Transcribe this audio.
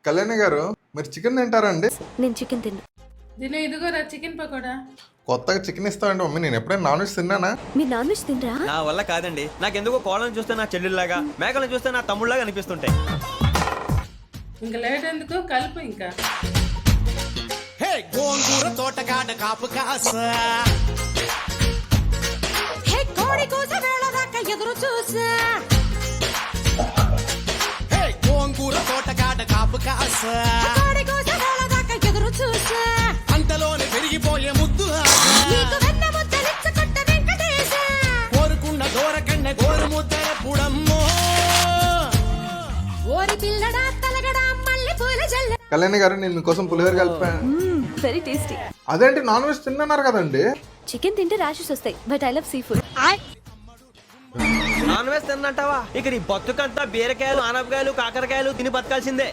కళ్యాణి గారు, మీరు చికెన్ తింటారండి? నేను చికెన్ తిన్నా. దీని ఇదిగోరా చికెన్ పకోడా. కొత్తగా చికెన్ ఇస్తామండి మమ్మీ. నేను ఎప్పుడైనా నాన్ వెజ్ తిన్నానా? మీరు నాన్ వెజ్ తినరా? నా వల్ల కాదండి. నాకెందుకో కోళ్ళని చూస్తే నా చెల్లెళ్ళలాగా, మేకలను చూస్తే నా తమ్ముళ్ళలాగా అనిపిస్తుంటాయి. ఇంకా లేట్ ఎందుకు, కలుపు ఇంకా. హే గోంగూర తోటగాడ కాపు కాస, హే కోడి కూస వేళ దాకా ఎదురు చూసా, హే గోంగూర తోటగాడ కాపు కాస, కోడి కూస వేళ దాకా ఎదురు చూసా, అంతలోనే పెరిగిపోయే ముద్దు ఆశ, నీకు వెన్న ముద్దలిచ్చుకుంట వెంకటేశ, కోరుకున్న దూరకన్న గోరు ముద్దల పుడమ్మో. ఓరి పిల్లడా తలగడా మల్లె పూల జల్ల. కళ్యాణి గారు, నేను మీకోసం పులిహోర కలిపాను. Very tasty. అదేంటి, నాన్ వెజ్ తిన్నారు కదండి? చికెన్ తింటే ర్యాషెస్ వస్తాయి, but I love sea food. Non veg తిన్నంటావా? ఇక నీ బతుకంతా బీరకాయలు, ఆనపకాయలు, కాకరకాయలు తిని బతకాల్సిందే.